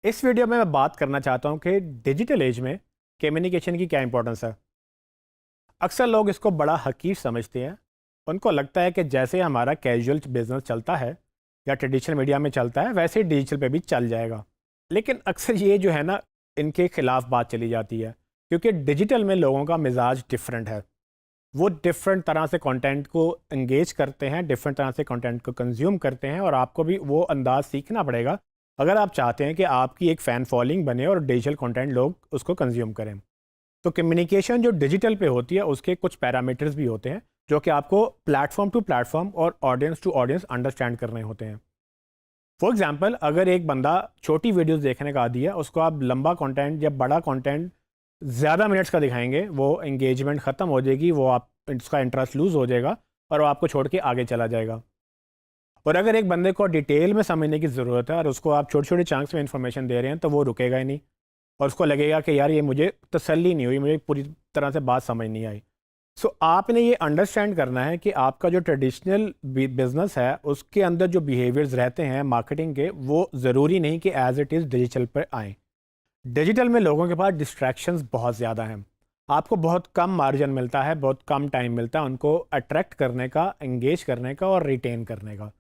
इस वीडियो में मैं बात करना चाहता हूँ कि डिजिटल एज में कम्युनिकेशन की क्या इंपॉर्टेंस है। अक्सर लोग इसको बड़ा हकीर समझते हैं। उनको लगता है कि जैसे हमारा कैजुअल बिजनेस चलता है या ट्रेडिशनल मीडिया में चलता है वैसे ही डिजिटल पे भी चल जाएगा। लेकिन अक्सर ये जो है ना, इनके खिलाफ बात चली जाती है, क्योंकि डिजिटल में लोगों का मिजाज डिफरेंट है। वो डिफरेंट तरह से कंटेंट को एंगेज करते हैं, डिफरेंट तरह से कंटेंट को कंज्यूम करते हैं, और आपको भी वो अंदाज सीखना पड़ेगा अगर आप चाहते हैं कि आपकी एक फ़ैन फॉलोइंग बने और डिजिटल कंटेंट लोग उसको कंज्यूम करें। तो कम्युनिकेशन जो डिजिटल पे होती है उसके कुछ पैरामीटर्स भी होते हैं जो कि आपको प्लेटफॉर्म टू प्लेटफॉर्म और ऑडियंस टू ऑडियंस अंडरस्टैंड करने होते हैं। फॉर एग्जांपल, अगर एक बंदा छोटी वीडियोस देखने का आदी है, उसको आप लंबा कंटेंट या बड़ा कंटेंट ज़्यादा मिनट्स का दिखाएंगे, वो एंगेजमेंट ख़त्म हो जाएगी, वो आप उसका इंटरेस्ट लूज़ हो जाएगा और वो आपको छोड़ के आगे चला जाएगा। और अगर एक बंदे को डिटेल में समझने की ज़रूरत है और उसको आप छोटे छोटे चंक्स में इंफॉर्मेशन दे रहे हैं, तो वो रुकेगा ही नहीं और उसको लगेगा कि यार ये मुझे तसल्ली नहीं हुई, मुझे पूरी तरह से बात समझ नहीं आई। सो आपने ये अंडरस्टैंड करना है कि आपका जो ट्रेडिशनल बिजनेस है उसके अंदर जो बिहेवियर्स रहते हैं मार्केटिंग के, वो ज़रूरी नहीं कि एज इट इज़ डिजिटल पर आएँ। डिजिटल में लोगों के पास डिस्ट्रैक्शंस बहुत ज़्यादा हैं। आपको बहुत कम मार्जिन मिलता है, बहुत कम टाइम मिलता है उनको अट्रैक्ट करने का, एंगेज करने का और रिटेन करने का।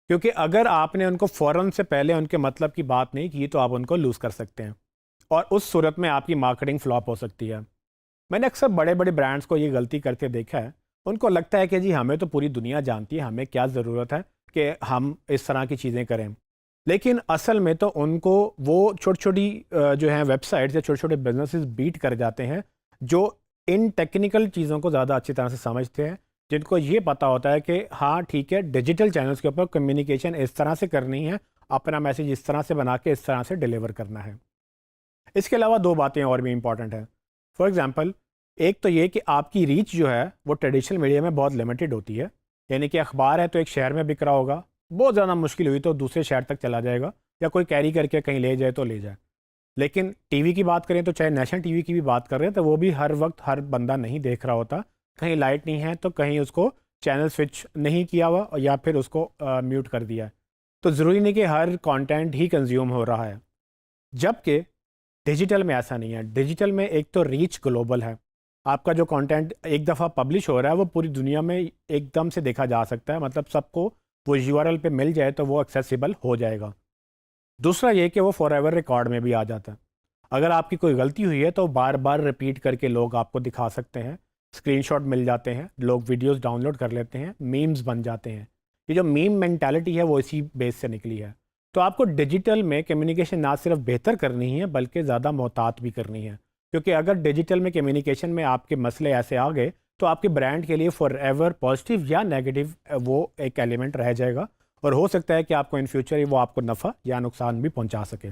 क्योंकि अगर आपने उनको फ़ौरन से पहले उनके मतलब की बात नहीं की तो आप उनको लूज़ कर सकते हैं और उस सूरत में आपकी मार्केटिंग फ्लॉप हो सकती है। मैंने अक्सर बड़े बड़े ब्रांड्स को ये गलती करके देखा है। उनको लगता है कि जी हमें तो पूरी दुनिया जानती है, हमें क्या ज़रूरत है कि हम इस तरह की चीज़ें करें। लेकिन असल में तो उनको वो छोटी छोटी जो हैं वेबसाइट्स या छोटे छोटे बिजनेसेस बीट कर जाते हैं, जो इन टेक्निकल चीज़ों को ज़्यादा अच्छी तरह से समझते हैं, जिनको ये पता होता है कि हाँ ठीक है, डिजिटल चैनल्स के ऊपर कम्युनिकेशन इस तरह से करनी है, अपना मैसेज इस तरह से बना के इस तरह से डिलीवर करना है। इसके अलावा दो बातें और भी इंपॉर्टेंट हैं। फॉर एग्ज़ाम्पल, एक तो ये कि आपकी रीच जो है वो ट्रेडिशनल मीडिया में बहुत लिमिटेड होती है। यानी कि अखबार है तो एक शहर में बिक रहा होगा, बहुत ज़्यादा मुश्किल हुई तो दूसरे शहर तक चला जाएगा, या कोई कैरी करके कहीं ले जाए तो ले जाए। लेकिन टीवी की बात करें तो चाहे नेशनल टीवी की भी बात कर रहे हैं तो वो भी हर वक्त हर बंदा नहीं देख रहा होता। कहीं लाइट नहीं है तो कहीं उसको चैनल स्विच नहीं किया हुआ या फिर उसको म्यूट कर दिया है। तो ज़रूरी नहीं कि हर कंटेंट ही कंज्यूम हो रहा है। जबकि डिजिटल में ऐसा नहीं है। डिजिटल में एक तो रीच ग्लोबल है। आपका जो कंटेंट एक दफ़ा पब्लिश हो रहा है वो पूरी दुनिया में एकदम से देखा जा सकता है, मतलब सबको वो यूआरएल पे मिल जाए तो वो एक्सेसिबल हो जाएगा। दूसरा ये कि वो फॉर एवर रिकॉर्ड में भी आ जाता है। अगर आपकी कोई गलती हुई है तो बार बार रिपीट करके लोग आपको दिखा सकते हैं, स्क्रीनशॉट मिल जाते हैं, लोग वीडियोस डाउनलोड कर लेते हैं, मीम्स बन जाते हैं। ये जो मीम मेंटालिटी है वो इसी बेस से निकली है। तो आपको डिजिटल में कम्युनिकेशन ना सिर्फ बेहतर करनी है बल्कि ज़्यादा मोहतात भी करनी है, क्योंकि अगर डिजिटल में कम्युनिकेशन में आपके मसले ऐसे आ गए तो आपके ब्रांड के लिए फॉर एवर पॉजिटिव या नेगेटिव वो एक एलिमेंट रह जाएगा, और हो सकता है कि आपको इन फ्यूचर वो आपको नफ़ा या नुकसान भी पहुंचा सके।